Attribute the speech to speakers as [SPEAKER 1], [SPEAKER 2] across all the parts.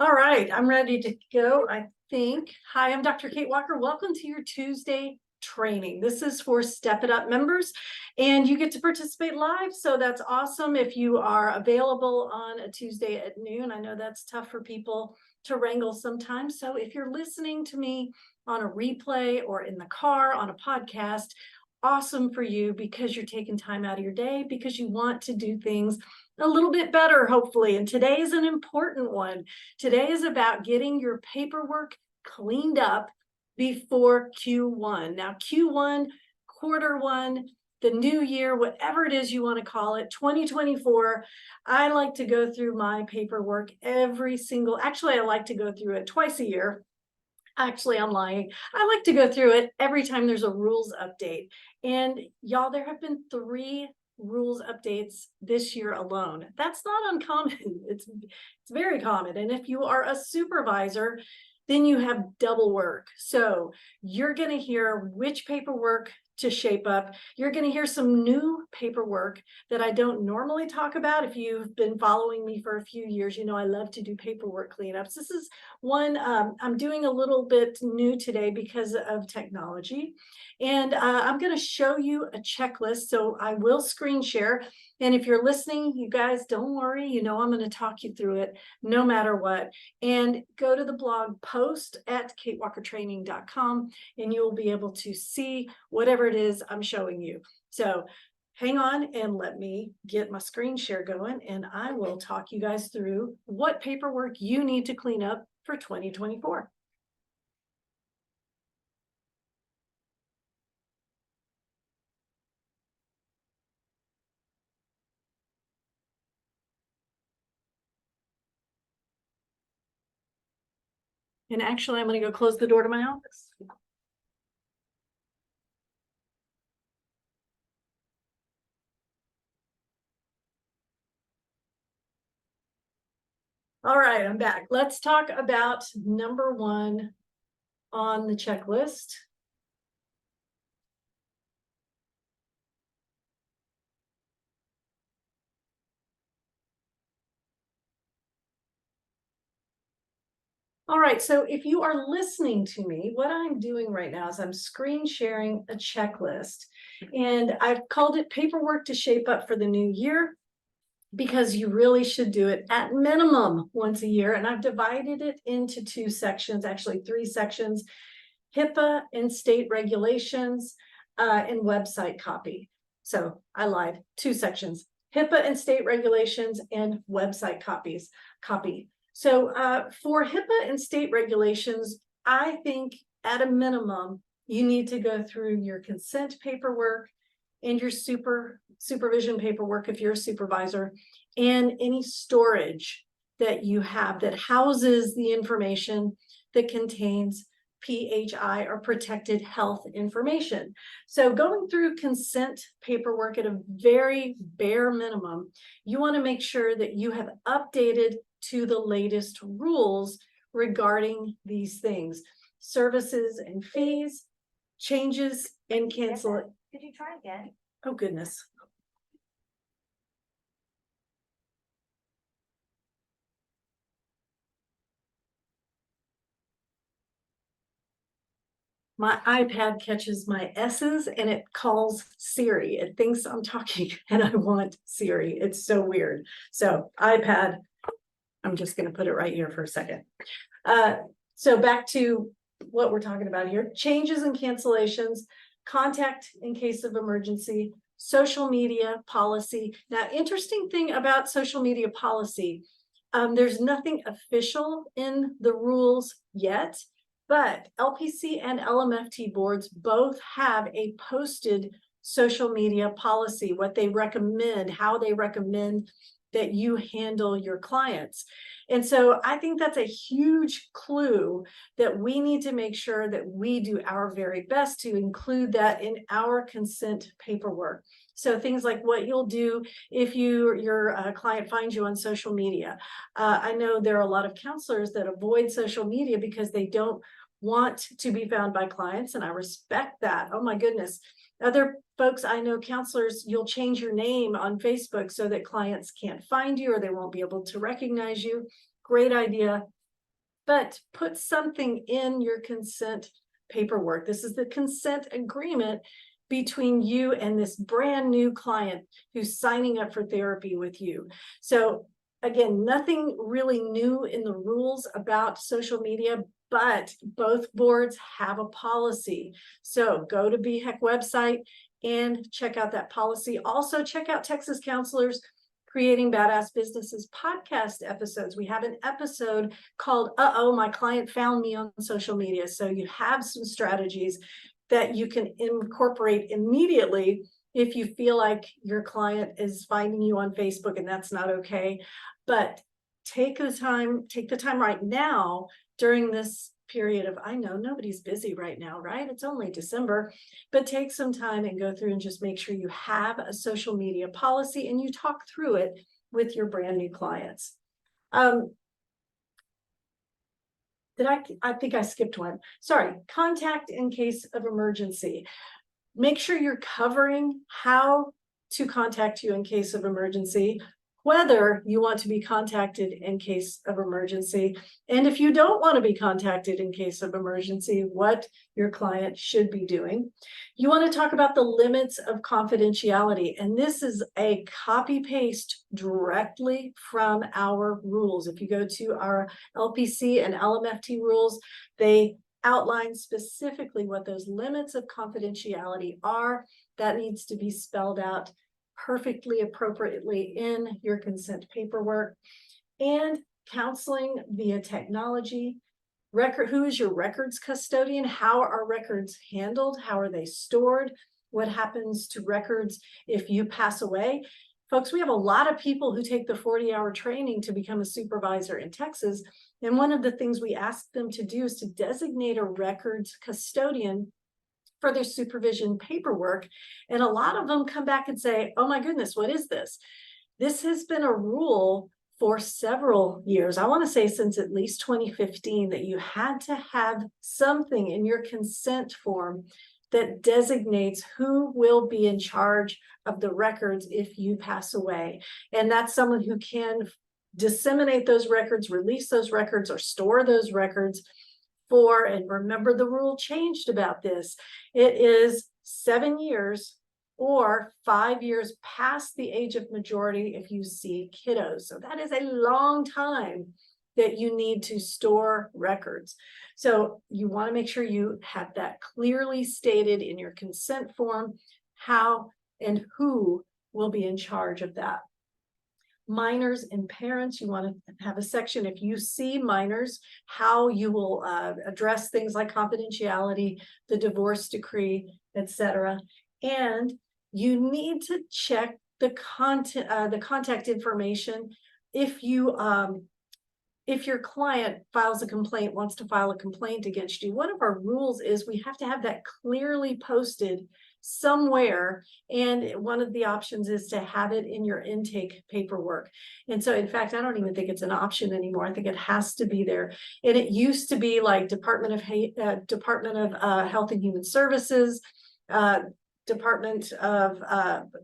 [SPEAKER 1] All right, I'm ready to go, I think. Hi, I'm Dr. Kate Walker. Welcome to your Tuesday training. This is for Step It Up members, and you get to participate live, so that's awesome. If you are available on a Tuesday at noon, I know that's tough for people to wrangle sometimes. So if you're listening to me on a replay or in the car on a podcast, awesome for you because you're taking time out of your day because you want to do things a little bit better, hopefully. And today is an important one. Today is about getting your paperwork cleaned up before Q1. Now, Q1, quarter one, the new year, whatever it is you want to call it, 2024, I like to go through my paperwork actually, I like to go through it twice a year. Actually, I'm lying. I like to go through it every time there's a rules update. And y'all, there have been 3 rules updates this year alone. That's not uncommon. It's very common. And if you are a supervisor, then you have double work. So you're going to hear which paperwork to shape up. You're going to hear some new paperwork that I don't normally talk about. If you've been following me for a few years, you know I love to do paperwork cleanups. This is one I'm doing a little bit new today because of technology. And I'm going to show you a checklist. So I will screen share. And if you're listening, you guys, don't worry. You know I'm going to talk you through it no matter what. And go to the blog post at katewalkertraining.com and you'll be able to see whatever it is I'm showing you. So hang on and let me get my screen share going and I will talk you guys through what paperwork you need to clean up for 2024. And actually, I'm going to go close the door to my office. All right, I'm back. Let's talk about number 1 on the checklist. All right, so if you are listening to me, what I'm doing right now is I'm screen sharing a checklist, and I've called it Paperwork to Shape Up for the New Year, because you really should do it at minimum once a year. And I've divided it into 2 sections, actually 3 sections: HIPAA and state regulations, and website copy. So I lied, 2 sections: HIPAA and state regulations and website copy. So for HIPAA and state regulations, I think at a minimum, you need to go through your consent paperwork and your supervision paperwork if you're a supervisor, and any storage that you have that houses the information that contains PHI or protected health information. So going through consent paperwork at a very bare minimum, you want to make sure that you have updated to the latest rules regarding these things: services and fees, changes and cancel.
[SPEAKER 2] Could you try again?
[SPEAKER 1] Oh, goodness. My iPad catches my S's and it calls Siri. It thinks I'm talking and I want Siri. It's so weird. So iPad, I'm just going to put it right here for a second. So back to what we're talking about here: changes and cancellations, contact in case of emergency, social media policy. Now, interesting thing about social media policy, there's nothing official in the rules yet, but LPC and LMFT boards both have a posted social media policy, what they recommend, how they recommend that you handle your clients. And so I think that's a huge clue that we need to make sure that we do our very best to include that in our consent paperwork. So things like what you'll do if your client finds you on social media. I know there are a lot of counselors that avoid social media because they don't want to be found by clients, and I respect that. Oh my goodness. Other folks I know, counselors, you'll change your name on Facebook so that clients can't find you or they won't be able to recognize you. Great idea. but put something in your consent paperwork. This is the consent agreement between you and this brand new client who's signing up for therapy with you. So again, nothing really new in the rules about social media, but both boards have a policy. So go to BHEC website and check out that policy. Also check out Texas Counselors Creating Badass Businesses podcast episodes. We have an episode called Uh-oh, My Client Found Me on Social Media. So you have some strategies that you can incorporate immediately if you feel like your client is finding you on Facebook and that's not okay. But take the time right now during this period of, I know nobody's busy right now, right? It's only December, but take some time and go through and just make sure you have a social media policy and you talk through it with your brand new clients. I think I skipped one. Sorry, contact in case of emergency. Make sure you're covering how to contact you in case of emergency, whether you want to be contacted in case of emergency, and if you don't want to be contacted in case of emergency, what your client should be doing. You want to talk about the limits of confidentiality, and this is a copy paste directly from our rules. If you go to our LPC and LMFT rules, they outline specifically what those limits of confidentiality are. That needs to be spelled out perfectly appropriately in your consent paperwork. And counseling via technology. Who is your records custodian? How are records handled? How are they stored? What happens to records if you pass away? Folks, we have a lot of people who take the 40-hour training to become a supervisor in Texas. And one of the things we ask them to do is to designate a records custodian for their supervision paperwork. And a lot of them come back and say, oh my goodness, what is this? This has been a rule for several years. I want to say since at least 2015 that you had to have something in your consent form that designates who will be in charge of the records if you pass away. And that's someone who can disseminate those records, release those records, or store those records for, and remember the rule changed about this, it is 7 years or 5 years past the age of majority if you see kiddos. So that is a long time that you need to store records. So you want to make sure you have that clearly stated in your consent form, how and who will be in charge of that. Minors and parents, you want to have a section if you see minors, how you will address things like confidentiality, the divorce decree, etc. And you need to check the contact information if your client files a complaint, wants to file a complaint against you. One of our rules is we have to have that clearly posted somewhere, and one of the options is to have it in your intake paperwork. And so in fact, I don't even think it's an option anymore. I think it has to be there. And it used to be like Department of Health and Human Services, Department of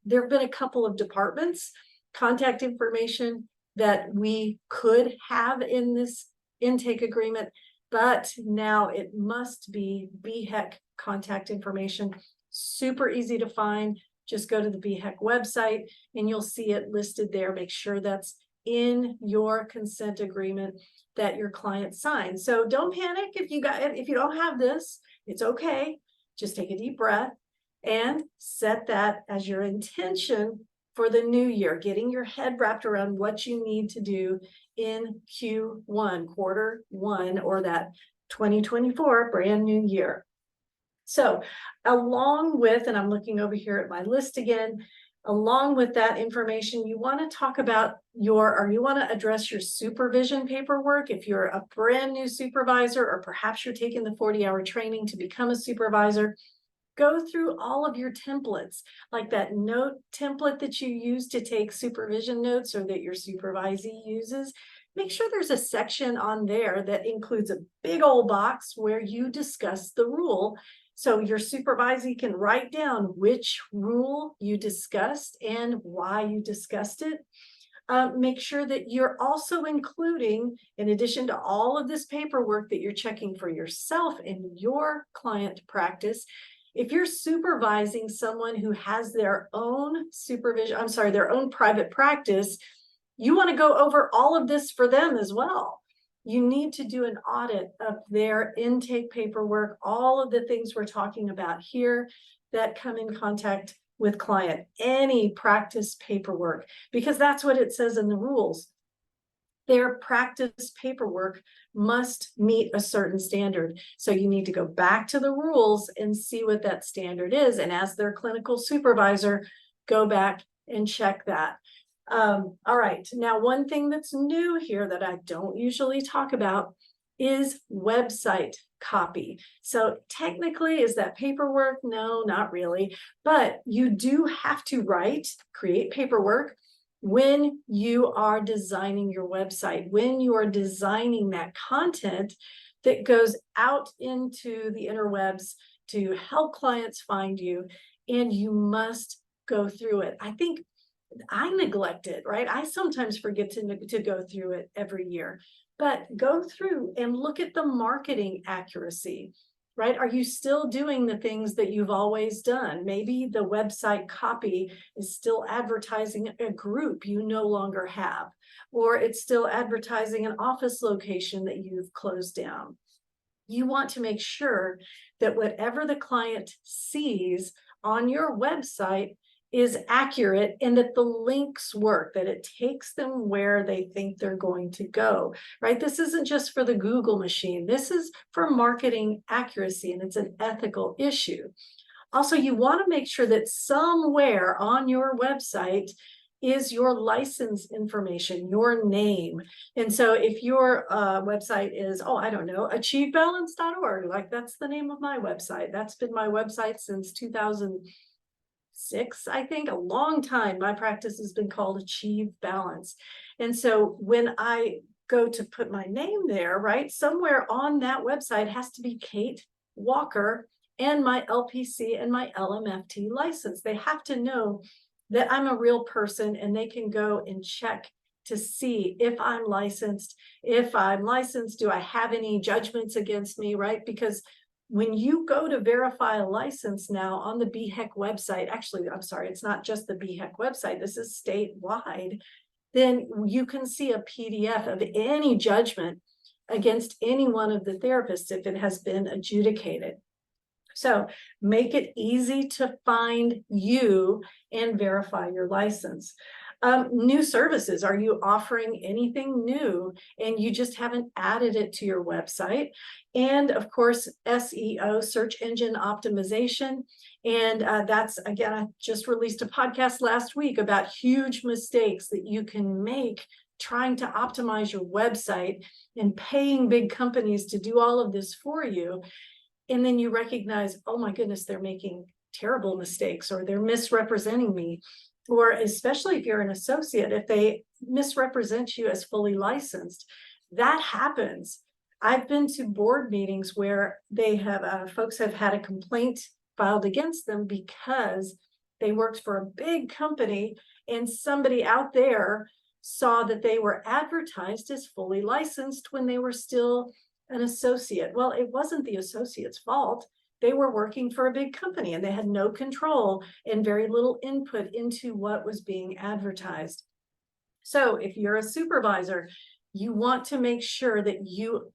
[SPEAKER 1] there have been a couple of departments contact information that we could have in this intake agreement, but now it must be BHEC contact information. Super easy to find. Just go to the BHEC website and you'll see it listed there. Make sure that's in your consent agreement that your client signed. So don't panic if you don't have this, it's okay. Just take a deep breath and set that as your intention for the new year, getting your head wrapped around what you need to do in Q1, quarter one, or that 2024 brand new year. So along with, and I'm looking over here at my list again, along with that information, you want to talk about you want to address your supervision paperwork. If you're a brand new supervisor, or perhaps you're taking the 40-hour training to become a supervisor, go through all of your templates, like that note template that you use to take supervision notes or that your supervisee uses. Make sure there's a section on there that includes a big old box where you discuss the rule. So your supervisee can write down which rule you discussed and why you discussed it. Make sure that you're also including, in addition to all of this paperwork that you're checking for yourself in your client practice, if you're supervising someone who has their own their own private practice, you want to go over all of this for them as well. You need to do an audit of their intake paperwork, all of the things we're talking about here that come in contact with client, any practice paperwork, because that's what it says in the rules. Their practice paperwork must meet a certain standard. So you need to go back to the rules and see what that standard is. And as their clinical supervisor, go back and check that. All right, now one thing that's new here that I don't usually talk about is website copy. So technically, is that paperwork? No, not really, but you do have to create paperwork when you are designing your website, when you are designing that content that goes out into the interwebs to help clients find you, and you must go through it. I think I neglect it, right? I sometimes forget to go through it every year, but go through and look at the marketing accuracy, right? Are you still doing the things that you've always done? Maybe the website copy is still advertising a group you no longer have, or it's still advertising an office location that you've closed down. You want to make sure that whatever the client sees on your website is accurate and that the links work, that it takes them where they think they're going to go, right? This isn't just for the Google machine. This is for marketing accuracy, and it's an ethical issue. Also, you want to make sure that somewhere on your website is your license information, your name. And so if your website is, I don't know, achievebalance.org, like that's the name of my website. That's been my website since 2006, I think, a long time. My practice has been called Achieve Balance. And so when I go to put my name there, right, somewhere on that website has to be Kate Walker and my LPC and my LMFT license. They have to know that I'm a real person, and they can go and check to see if I'm licensed. If I'm licensed, do I have any judgments against me, right? Because when you go to verify a license now on the BHEC website, actually, I'm sorry, it's not just the BHEC website, this is statewide, then you can see a PDF of any judgment against any one of the therapists if it has been adjudicated. So make it easy to find you and verify your license. New services. Are you offering anything new and you just haven't added it to your website? And of course, SEO, search engine optimization. And that's, again, I just released a podcast last week about huge mistakes that you can make trying to optimize your website and paying big companies to do all of this for you. And then you recognize, oh my goodness, they're making terrible mistakes, or they're misrepresenting me. Or especially if you're an associate, if they misrepresent you as fully licensed, that happens. I've been to board meetings where they have folks have had a complaint filed against them because they worked for a big company and somebody out there saw that they were advertised as fully licensed when they were still an associate. Well, it wasn't the associate's fault. They were working for a big company and they had no control and very little input into what was being advertised. So if you're a supervisor, you want to make sure that you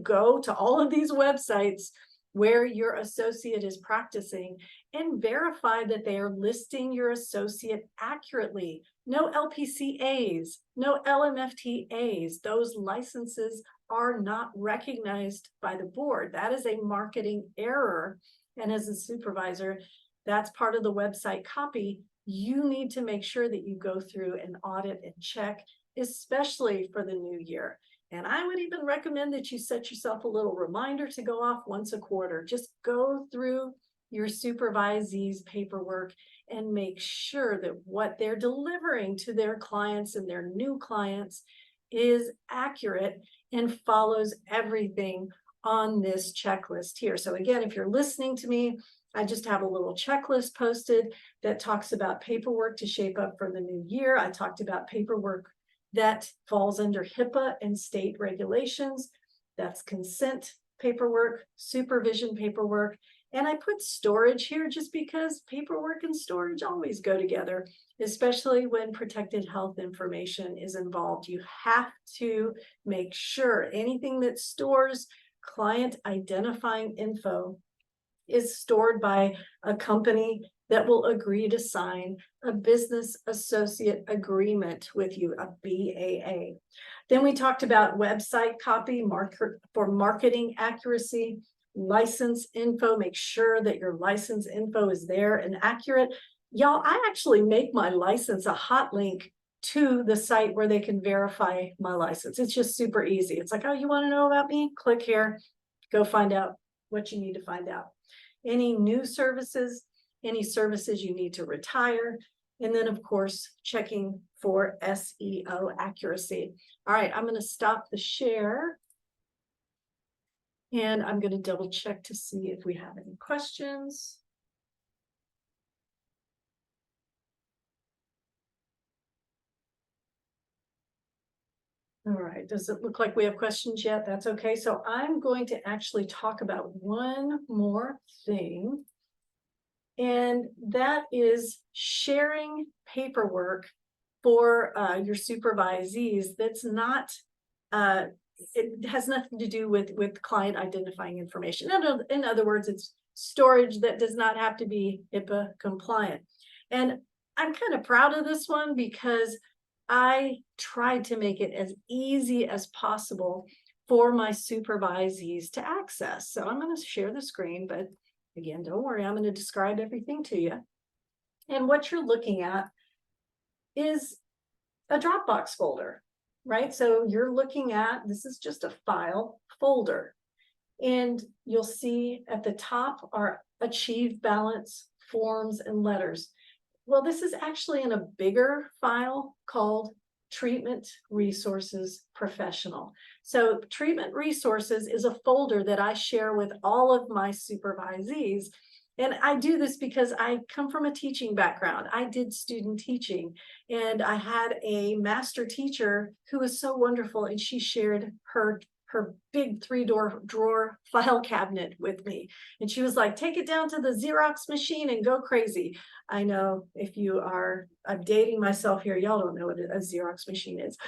[SPEAKER 1] go to all of these websites where your associate is practicing and verify that they are listing your associate accurately. No LPCAs, no LMFTAs. Those licenses are not recognized by the board. That is a marketing error. And as a supervisor, that's part of the website copy. You need to make sure that you go through and audit and check, especially for the new year. And I would even recommend that you set yourself a little reminder to go off once a quarter. Just go through your supervisee's paperwork and make sure that what they're delivering to their clients and their new clients is accurate and follows everything on this checklist here. So again, if you're listening to me, I just have a little checklist posted that talks about paperwork to shape up for the new year. I talked about paperwork that falls under HIPAA and state regulations. That's consent paperwork, supervision paperwork, and I put storage here just because paperwork and storage always go together, especially when protected health information is involved. You have to make sure anything that stores client identifying info is stored by a company that will agree to sign a business associate agreement with you, a BAA. Then we talked about website copy for marketing accuracy, license info, make sure that your license info is there and accurate. Y'all, I actually make my license a hot link to the site where they can verify my license. It's just super easy. It's like, oh, you want to know about me? Click here, go find out what you need to find out. Any new services, any services you need to retire, and then of course, checking for SEO accuracy. All right, I'm going to stop the share. And I'm going to double check to see if we have any questions. All right, does it look like we have questions yet? That's okay. So I'm going to actually talk about one more thing. And that is sharing paperwork for your supervisees that's not, it has nothing to do with client identifying information. In other words, it's storage that does not have to be HIPAA compliant. And I'm kind of proud of this one because I tried to make it as easy as possible for my supervisees to access. So I'm going to share the screen, but again, don't worry, I'm going to describe everything to you. And what you're looking at is a Dropbox folder, right? So you're looking at, this is just a file folder. And you'll see at the top are achieved balance, forms, and letters. Well, this is actually in a bigger file called Treatment Resources Professional. So Treatment Resources is a folder that I share with all of my supervisees. And I do this because I come from a teaching background. I did student teaching, and I had a master teacher who was so wonderful, and she shared her big 3-drawer file cabinet with me. And she was like, take it down to the Xerox machine and go crazy. I know if you are, I'm dating myself here, y'all don't know what a Xerox machine is.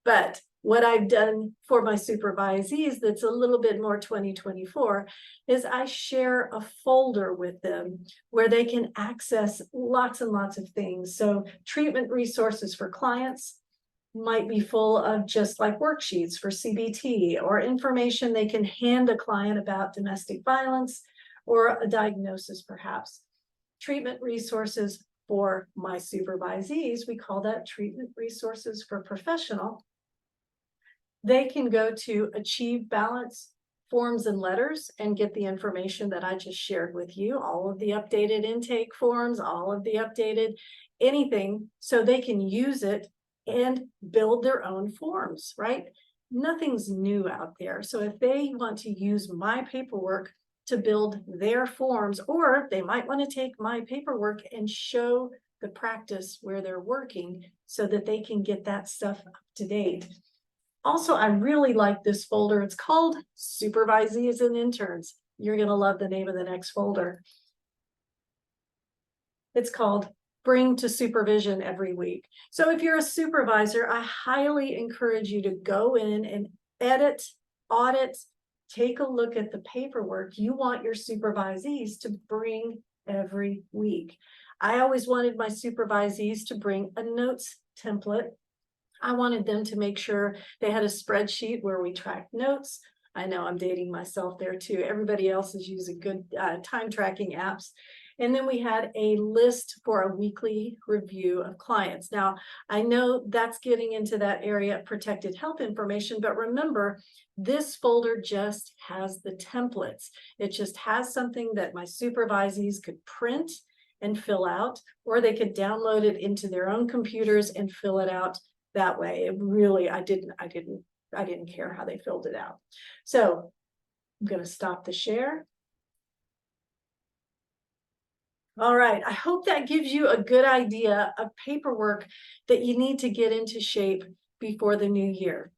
[SPEAKER 1] But what I've done for my supervisees that's a little bit more 2024 is I share a folder with them where they can access lots and lots of things. So treatment resources for clients might be full of just like worksheets for CBT or information they can hand a client about domestic violence or a diagnosis perhaps. Treatment resources for my supervisees, we call that treatment resources for professional. They can go to Achieve Balance forms and letters and get the information that I just shared with you, all of the updated intake forms, all of the updated anything, so they can use it and build their own forms, right? Nothing's new out there. So if they want to use my paperwork to build their forms, or they might want to take my paperwork and show the practice where they're working so that they can get that stuff up to date. Also, I really like this folder. It's called Supervisees and Interns. You're going to love the name of the next folder. It's called Bring to Supervision Every Week. So if you're a supervisor, I highly encourage you to go in and edit, audit, take a look at the paperwork you want your supervisees to bring every week. I always wanted my supervisees to bring a notes template. I wanted them to make sure they had a spreadsheet where we track notes. I know I'm dating myself there too. Everybody else is using good time tracking apps. And then we had a list for a weekly review of clients. Now, I know that's getting into that area of protected health information, but remember, this folder just has the templates. It just has something that my supervisees could print and fill out, or they could download it into their own computers and fill it out that way. It really, I didn't care how they filled it out. So I'm going to stop the share. All right, I hope that gives you a good idea of paperwork that you need to get into shape before the new year.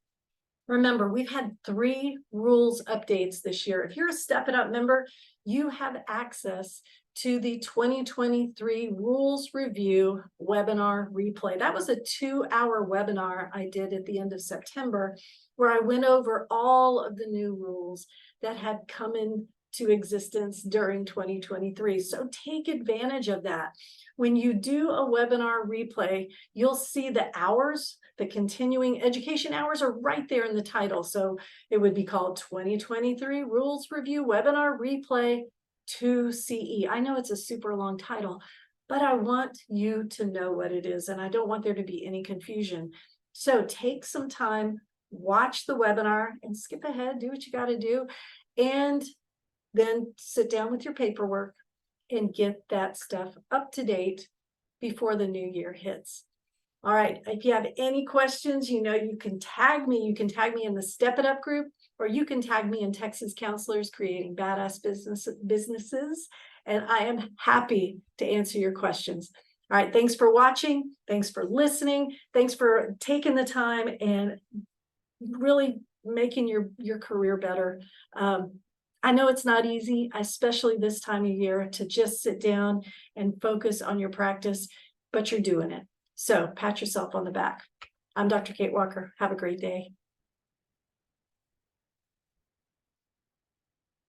[SPEAKER 1] Remember, we've had 3 rules updates this year. If you're a Step It Up member, you have access to the 2023 Rules Review webinar replay. That was a 2-hour webinar I did at the end of September, where I went over all of the new rules that had come into existence during 2023. So take advantage of that. When you do a webinar replay, you'll see the hours, the continuing education hours are right there in the title. So it would be called 2023 Rules Review Webinar Replay 2CE. I know it's a super long title, but I want you to know what it is, and I don't want there to be any confusion. So take some time, watch the webinar and skip ahead, do what you got to do, and then sit down with your paperwork and get that stuff up to date before the new year hits. All right, if you have any questions, you know, you can tag me. You can tag me in the Step It Up group, or you can tag me in Texas Counselors Creating Badass Businesses, and I am happy to answer your questions. All right, thanks for watching. Thanks for listening. Thanks for taking the time and really making your career better. I know it's not easy, especially this time of year, to just sit down and focus on your practice, but you're doing it. So pat yourself on the back. I'm Dr. Kate Walker. Have a great day.